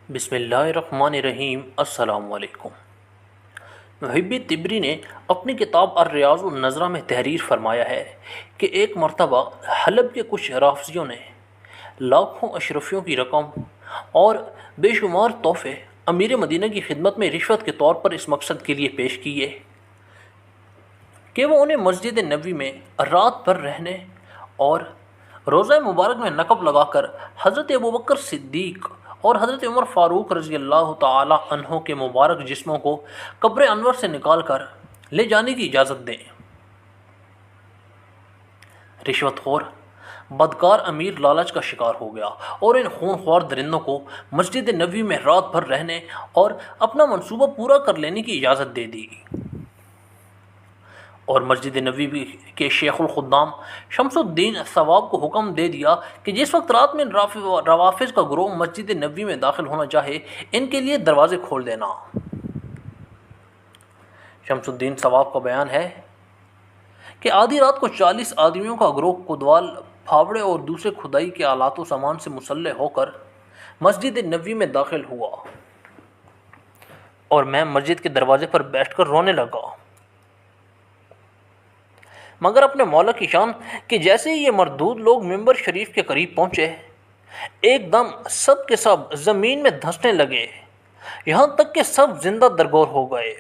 بسم اللہ الرحمن الرحیم۔ السلام علیکم۔ محب طبری نے اپنی کتاب الریاض النظرہ میں تحریر فرمایا ہے کہ ایک مرتبہ حلب کے کچھ رافضیوں نے لاکھوں اشرفیوں کی رقم اور بے شمار تحفے امیر مدینہ کی خدمت میں رشوت کے طور پر اس مقصد کے لیے پیش کیے کہ وہ انہیں مسجد نبوی میں رات بھر رہنے اور روزہ مبارک میں نقب لگا کر حضرت ابوبکر صدیق اور حضرت عمر فاروق رضی اللہ تعالی عنہ کے مبارک جسموں کو قبر انور سے نکال کر لے جانے کی اجازت دیں۔ رشوت خور بدکار امیر لالچ کا شکار ہو گیا اور ان خون خوار درندوں کو مسجد نبوی میں رات بھر رہنے اور اپنا منصوبہ پورا کر لینے کی اجازت دے دی، اور مسجد نبوی کے شیخ الخدام شمس الدین ثواب کو حکم دے دیا کہ جس وقت رات میں روافض کا گروہ مسجد نبوی میں داخل ہونا چاہے ان کے لیے دروازے کھول دینا۔ شمس الدین ثواب کا بیان ہے کہ آدھی رات کو 40 آدمیوں کا گروہ کدوال، پھاوڑے اور دوسرے کھدائی کے آلات و سامان سے مسلح ہو کر مسجد نبوی میں داخل ہوا اور میں مسجد کے دروازے پر بیٹھ کر رونے لگا، مگر اپنے مولا کی شان کہ جیسے ہی یہ مردود لوگ ممبر شریف کے قریب پہنچے ایک دم سب کے سب زمین میں دھنسنے لگے، یہاں تک کہ سب زندہ درگور ہو گئے۔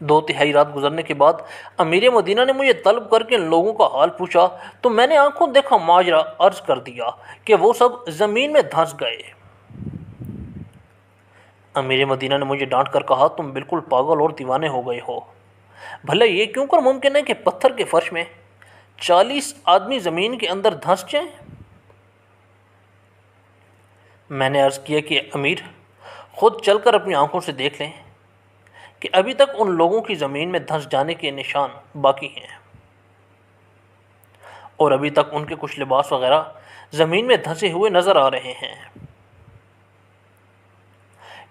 2/3 رات گزرنے کے بعد امیر مدینہ نے مجھے طلب کر کے ان لوگوں کا حال پوچھا تو میں نے آنکھوں دیکھا ماجرا عرض کر دیا کہ وہ سب زمین میں دھنس گئے۔ امیر مدینہ نے مجھے ڈانٹ کر کہا، تم بالکل پاگل اور دیوانے ہو گئے ہو، بھلا یہ کیوں کر ممکن ہے کہ پتھر کے فرش میں 40 آدمی زمین کے اندر دھنس جائیں؟ میں نے عرض کیا کہ امیر خود چل کر اپنی آنکھوں سے دیکھ لیں کہ ابھی تک ان لوگوں کی زمین میں دھنس جانے کے نشان باقی ہیں، اور ابھی تک ان کے کچھ لباس وغیرہ زمین میں دھنسے ہوئے نظر آ رہے ہیں۔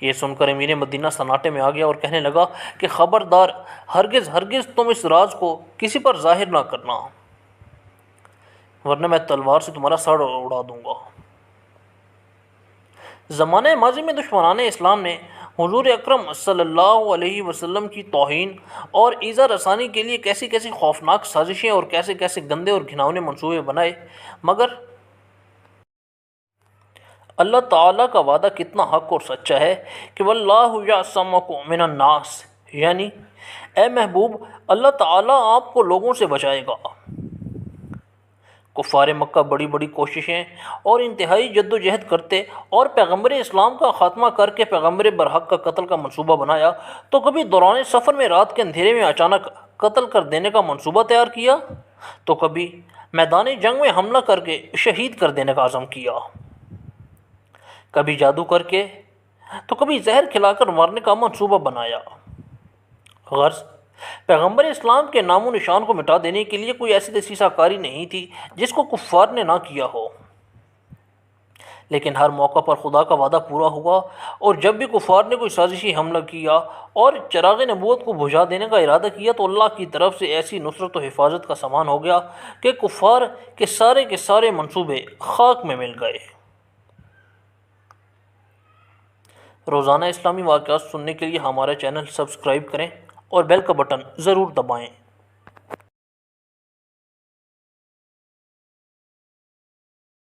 یہ سن کر امیر مدینہ سناٹے میں آ گیا اور کہنے لگا کہ خبردار، ہرگز ہرگز تم اس راز کو کسی پر ظاہر نہ کرنا، ورنہ میں تلوار سے تمہارا سر اڑا دوں گا۔ زمانہ ماضی میں دشمنان اسلام نے حضور اکرم صلی اللہ علیہ وسلم کی توہین اور ایذا رسانی کے لیے کیسی کیسی خوفناک سازشیں اور کیسے کیسے گندے اور گھناؤنے منصوبے بنائے، مگر اللہ تعالیٰ کا وعدہ کتنا حق اور سچا ہے کہ واللہ یعصمکم من الناس، یعنی اے محبوب اللہ تعالیٰ آپ کو لوگوں سے بچائے گا۔ کفار مکہ بڑی بڑی کوششیں اور انتہائی جد و جہد کرتے اور پیغمبر اسلام کا خاتمہ کر کے پیغمبر برحق کا قتل کا منصوبہ بنایا، تو کبھی دوران سفر میں رات کے اندھیرے میں اچانک قتل کر دینے کا منصوبہ تیار کیا، تو کبھی میدان جنگ میں حملہ کر کے شہید کر دینے کا عزم کیا، کبھی جادو کر کے تو کبھی زہر کھلا کر مارنے کا منصوبہ بنایا۔ غرض پیغمبر اسلام کے نام و نشان کو مٹا دینے کے لیے کوئی ایسی دسیسہ کاری نہیں تھی جس کو کفار نے نہ کیا ہو، لیکن ہر موقع پر خدا کا وعدہ پورا ہوا، اور جب بھی کفار نے کوئی سازشی حملہ کیا اور چراغ نبوت کو بجھا دینے کا ارادہ کیا تو اللہ کی طرف سے ایسی نصرت و حفاظت کا سامان ہو گیا کہ کفار کے سارے منصوبے خاک میں مل گئے۔ روزانہ اسلامی واقعات سننے کے لیے ہمارا چینل سبسکرائب کریں اور بیل کا بٹن ضرور دبائیں۔